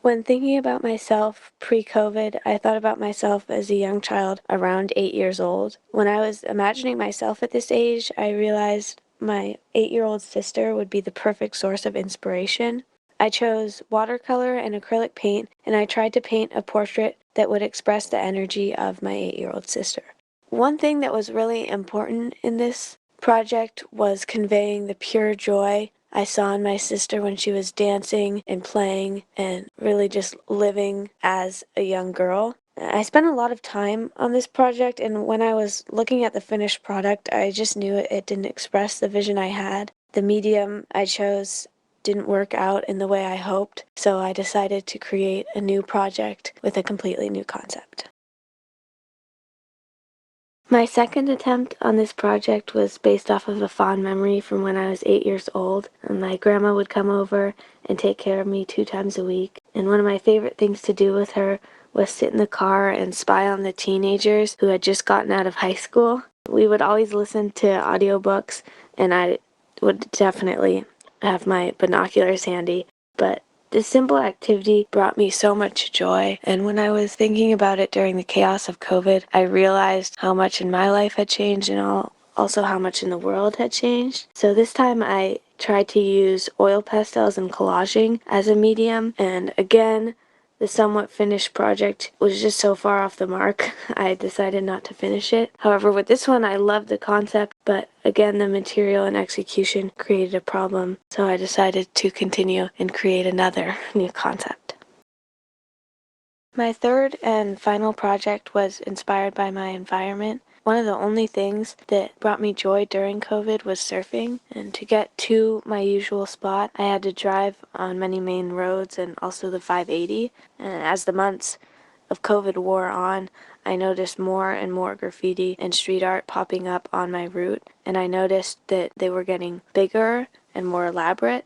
When thinking about myself pre-COVID, I thought about myself as a young child around 8 years old. When I was imagining myself at this age, I realized my 8-year-old sister would be the perfect source of inspiration. I chose watercolor and acrylic paint, and I tried to paint a portrait that would express the energy of my 8-year-old sister. One thing that was really important in this project was conveying the pure joy I saw in my sister when she was dancing and playing and really just living as a young girl. I spent a lot of time on this project, and when I was looking at the finished product, I just knew it didn't express the vision I had. The medium I chose didn't work out in the way I hoped, so I decided to create a new project with a completely new concept. My second attempt on this project was based off of a fond memory from when I was 8 years old. My grandma would come over and take care of me 2 times a week. And one of my favorite things to do with her was sit in the car and spy on the teenagers who had just gotten out of high school. We would always listen to audiobooks, and I would definitely have my binoculars handy. But this simple activity brought me so much joy, and when I was thinking about it during the chaos of COVID, I realized how much in my life had changed and also how much in the world had changed. So this time I tried to use oil pastels and collaging as a medium, and again, the somewhat finished project was just so far off the mark, I decided not to finish it. However, with this one, I loved the concept, but again, the material and execution created a problem, so I decided to continue and create another new concept. My third and final project was inspired by my environment. One of the only things that brought me joy during COVID was surfing, and to get to my usual spot, I had to drive on many main roads and also the 580. And as the months of COVID wore on, I noticed more and more graffiti and street art popping up on my route, and I noticed that they were getting bigger and more elaborate,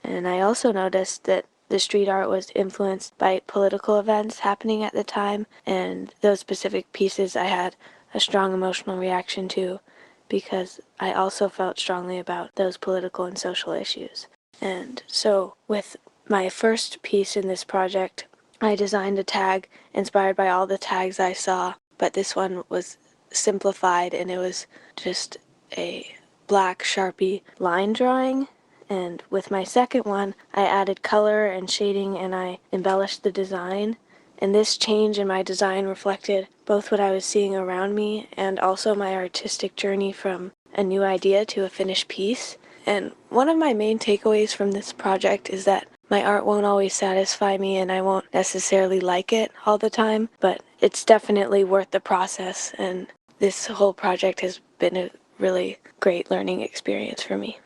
and I also noticed that the street art was influenced by political events happening at the time, and those specific pieces I had a strong emotional reaction to because I also felt strongly about those political and social issues. And so with my first piece in this project, I designed a tag inspired by all the tags I saw, but this one was simplified and it was just a black Sharpie line drawing. And with my second one, I added color and shading and I embellished the design. And this change in my design reflected both what I was seeing around me and also my artistic journey from a new idea to a finished piece. And one of my main takeaways from this project is that my art won't always satisfy me and I won't necessarily like it all the time, but it's definitely worth the process, and this whole project has been a really great learning experience for me.